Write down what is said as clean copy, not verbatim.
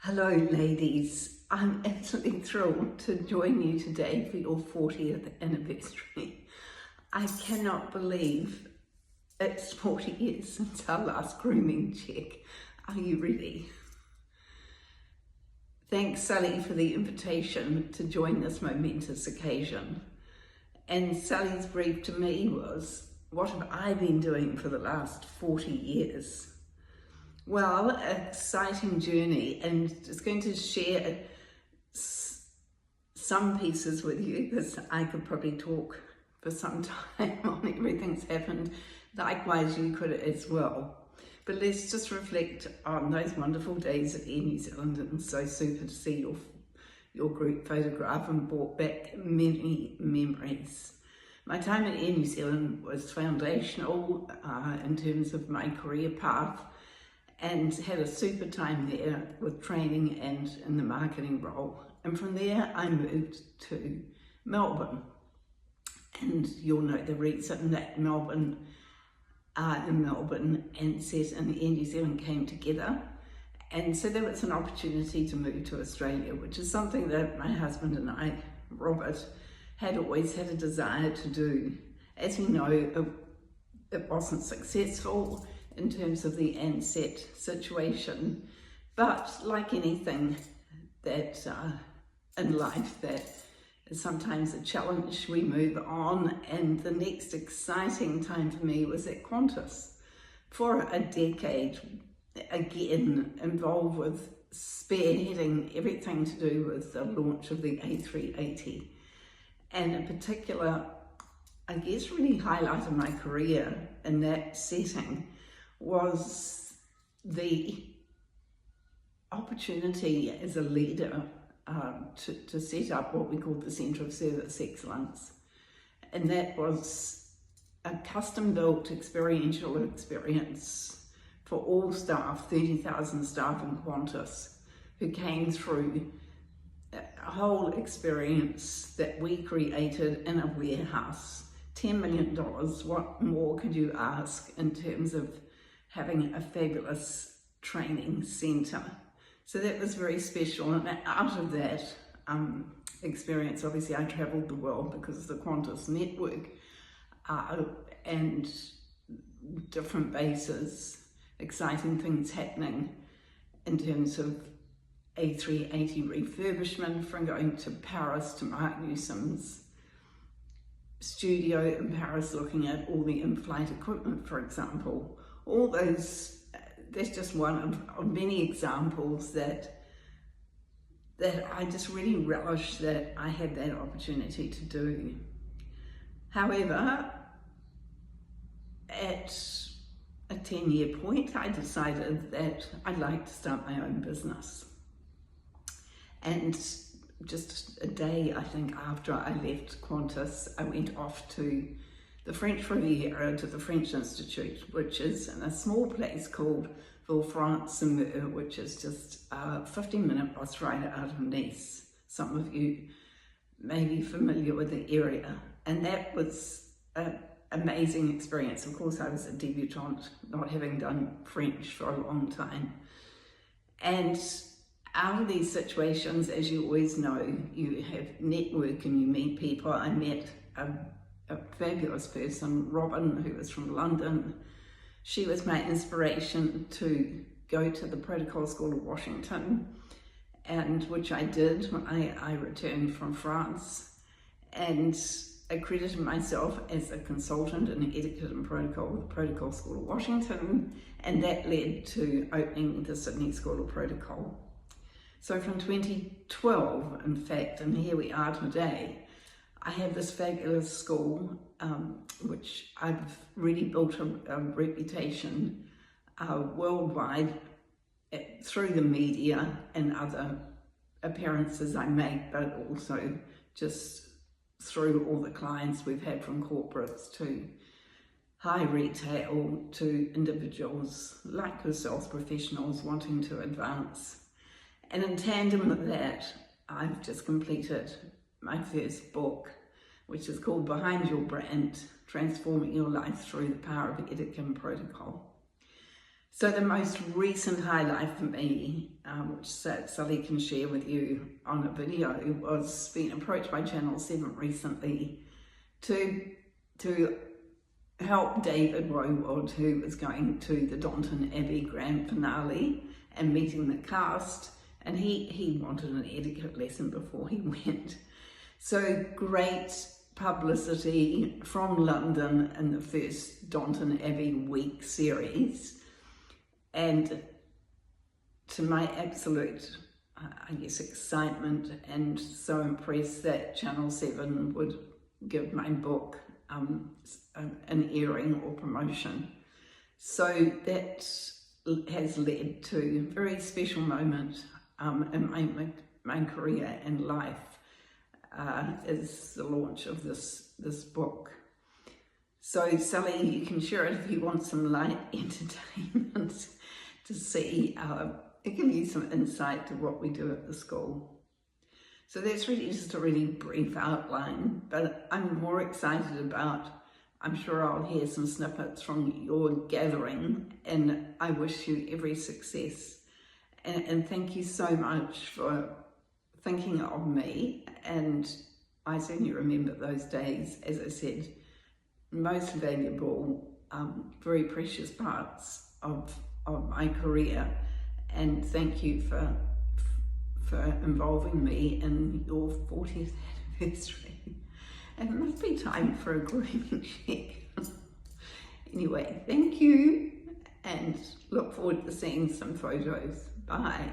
Hello ladies, I'm absolutely thrilled to join you today for your 40th anniversary. I cannot believe it's 40 years since our last grooming check. Are you ready? Thanks Sally for the invitation to join this momentous occasion. And Sally's brief to me was, what have I been doing for the last 40 years? Well, exciting journey, and just going to share some pieces with you because I could probably talk for some time on everything that's happened. Likewise, you could as well. But let's just reflect on those wonderful days at Air New Zealand, and so super to see your group photograph and brought back many memories. My time at Air New Zealand was foundational in terms of my career path, and had a super time there with training and in the marketing role. And from there I moved to Melbourne. And you'll know the reason that Melbourne and NZ and Air New Zealand came together. And so there was an opportunity to move to Australia, which is something that my husband and I, Robert, had always had a desire to do. As we know, it wasn't successful in terms of the NZ situation, but like anything that in life that is sometimes a challenge, we move on. And the next exciting time for me was at Qantas for a decade, again involved with spearheading everything to do with the launch of the A380, and in particular, I guess really highlighted my career in that setting was the opportunity as a leader to set up what we called the Centre of Service Excellence. And that was a custom-built experiential experience for all staff, 30,000 staff in Qantas, who came through a whole experience that we created in a warehouse. $10 million, what more could you ask in terms of having a fabulous training centre? So that was very special, and out of that experience, obviously I travelled the world because of the Qantas network and different bases, exciting things happening in terms of A380 refurbishment, from going to Paris to Mark Newsom's studio in Paris, looking at all the in-flight equipment, for example. All those, that's just one of many examples that I just really relish that I had that opportunity to do. However, at a 10-year point, I decided that I'd like to start my own business. And just a day, I think, after I left Qantas, I went off to the French Riviera, to the French Institute, which is in a small place called Villefranche-sur-Mer, which is just a 15-minute bus ride out of Nice. Some of you may be familiar with the area. And that was an amazing experience. Of course, I was a debutante, not having done French for a long time. And out of these situations, as you always know, you have network and you meet people. I met a fabulous person, Robin, who was from London. She was my inspiration to go to the Protocol School of Washington, and which I did when I returned from France, and accredited myself as a consultant in etiquette and protocol with the Protocol School of Washington, and that led to opening the Sydney School of Protocol. So from 2012, in fact, and here we are today, I have this fabulous school, which I've really built a reputation worldwide through the media and other appearances I make, but also just through all the clients we've had, from corporates to high retail to individuals like yourselves, professionals wanting to advance. And in tandem with that, I've just completed my first book, which is called Behind Your Brand, Transforming Your Life Through the Power of Etiquette and Protocol. So the most recent highlight for me, which Sally can share with you on a video, was being approached by Channel 7 recently to help David Rowood, who was going to the Downton Abbey grand finale and meeting the cast, and he wanted an etiquette lesson before he went. So great publicity from London in the first Downton Abbey week series. And to my absolute, I guess, excitement, and so impressed that Channel 7 would give my book an airing or promotion. So that has led to a very special moment in my career and life, is the launch of this book. So Sally, you can share it if you want some light entertainment to see, give you some insight to what we do at the school. So that's really just a really brief outline, but I'm more excited about, I'm sure I'll hear some snippets from your gathering, and I wish you every success. And thank you so much for thinking of me, and I certainly remember those days, as I said, most valuable, very precious parts of my career, and thank you for involving me in your 40th anniversary. And it must be time for a grooming check. Anyway, thank you, and look forward to seeing some photos. Bye.